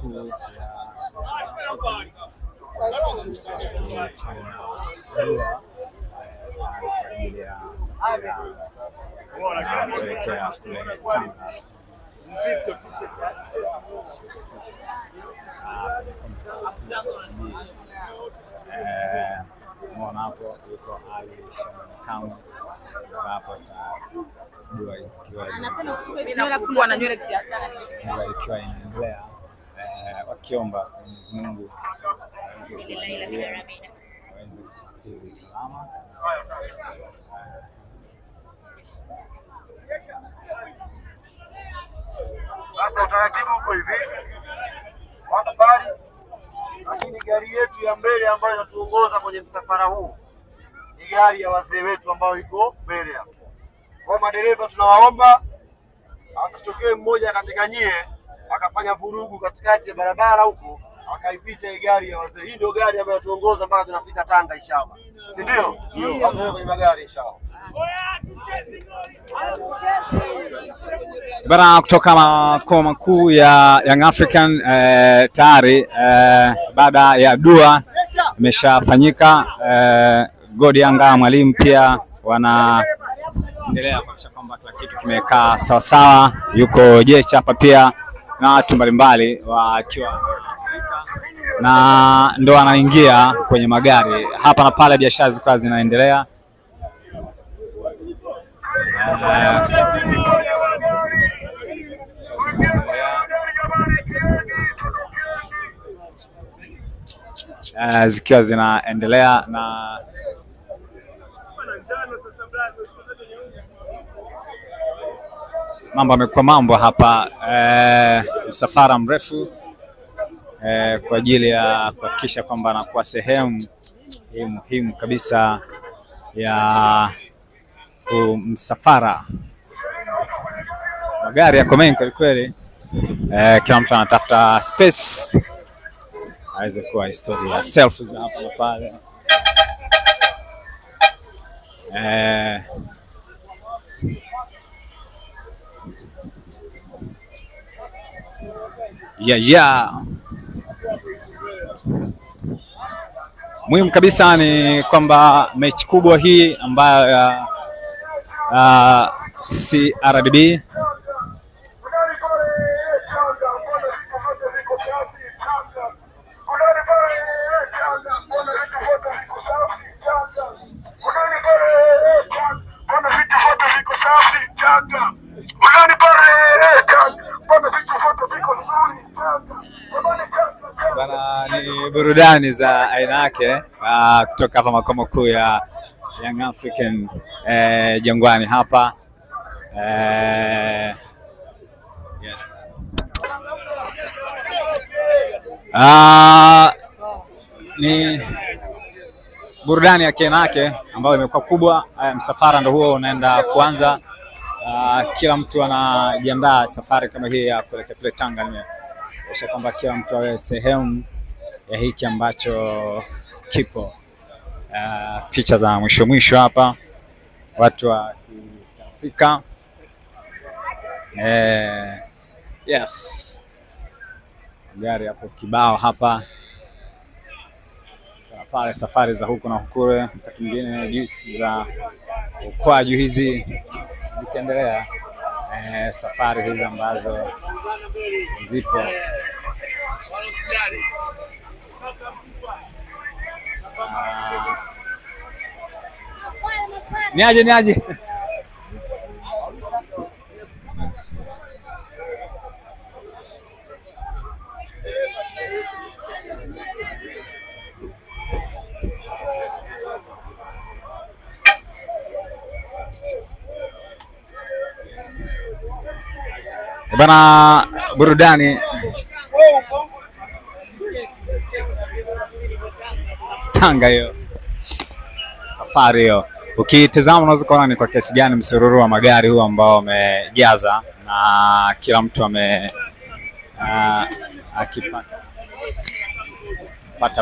kuu mwana hapo yuko Ali Kamwe hapo dua ikiwa anapenda kuchukua kubwa na nywele ziachana ikiwa inaendelea wakiomba Mwenyezi Mungu aweze kusafiri salama. Sasa utaratibu uko hivi. Wakabali. Lakini gari yetu ya mbele ambayo inatuongoza kwenye msafara huu ni gari ya wazee wetu ambao iko mbele hapo. Kwa madereva tunawaomba asitokee mmoja katika nyie akafanya vurugu katikati ya barabara huko akaipita hii gari ya wazee. Hii ndio gari ambayo tuongoza mpaka tunafika Tanga inshallah. Si ndio? Ndio. Kwenye magari inshallah. Bana kutoka makao makuu ya Young African tayari baada ya dua imeshafanyika. Godi Yanga mwalimu pia wanaendelea kuhakikisha kwamba kila kitu kimekaa sawa sawa. Yuko Jecha hapa pia na watu mbalimbali wakiwa na ndo anaingia kwenye magari hapa na pale, biashara zikawa zinaendelea. Zikiwa zinaendelea na mambo yamekuwa mambo hapa. Msafara mrefu kwa ajili ya kuhakikisha kwamba anakuwa sehemu muhimu kabisa ya msafara. Magari yako mengi kweli kweli, kila mtu anatafuta space aweze kuwa historia selfies hapa na pale. Muhimu kabisa ni kwamba mechi kubwa hii ambayo CRDB bana, ni burudani za aina yake kutoka hapa makao makuu ya Young African Jangwani hapa. Yes. Ni burudani ya kenake ambayo imekuwa kubwa. Msafara ndio huo unaenda kuanza. Kila mtu anajiandaa safari kama hii ya kuelekea kule Tanga. Nimesha kwamba kila mtu awe sehemu ya hiki ambacho kipo. Picha za mwisho hapa watu wakifika. Yes. Gari hapo kibao hapa. Pale safari za huko na hukure, wakati mwingine juisi za ukwaju hizi zikiendelea. Safari hizi ambazo zipo niaje bana, burudani Tanga hiyo, safari hiyo. Ukitazama unaweza kuona ni kwa kiasi gani msururu wa magari huu ambao umejaza na kila mtu akipata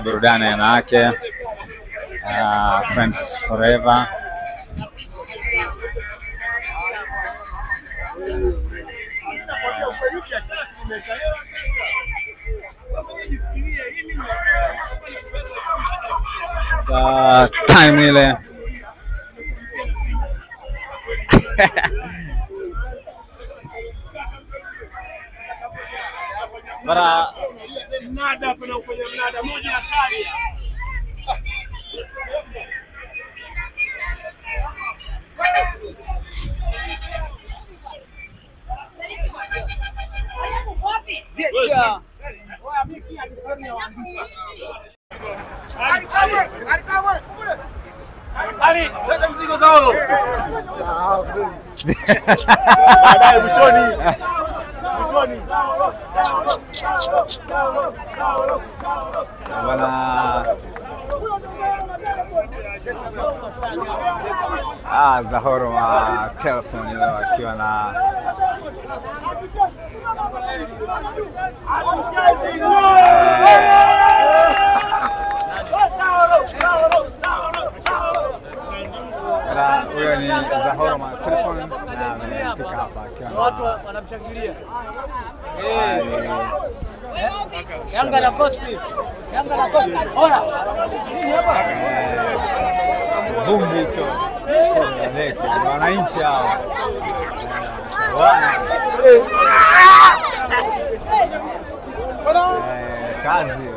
burudani yake. Friends forever. time ile. Bara mnada kuna kwenye mnada moja ya kali. Ali, leta mzigo zao. Baadaye mwishoni. Bwana Zahoro wa telephone ile akiwa na huyo ni Zahoro wa telephone na amefika hapa akiwa na watu wanamshangilia. Yanga na Costi. Ona. Vumbi hicho. Wananchi hao. Kazi.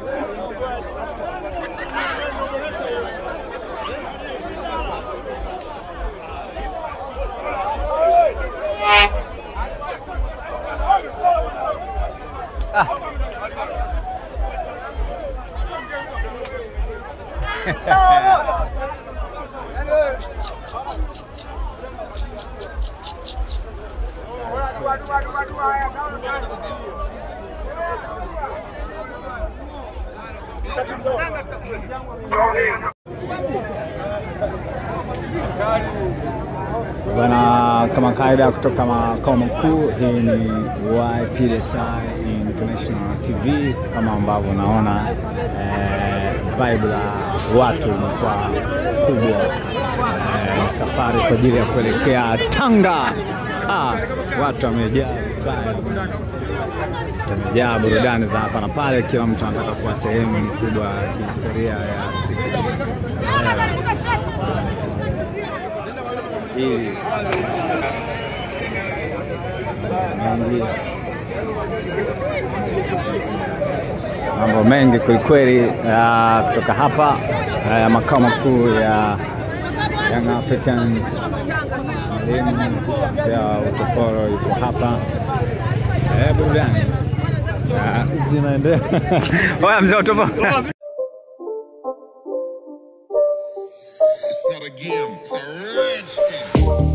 Bwana, kama kaida kutoka makao makuu, hii ni YPDSI International TV. Kama ambavyo unaona vibe la watu limekuwa kubwa, safari kwa ajili ya kuelekea Tanga. Watu wamejaa tumejaa burudani za hapa na pale, kila mtu anataka kuwa sehemu kubwa ya kihistoria ya siku hii. Mambo mengi kwelikweli kutoka hapa makao makuu ya Young African. Mzee wa Utopolo yuko hapa, burudani zinaendelea. Oya mzee wa Utopolo. It's not a game, it's a rich thing.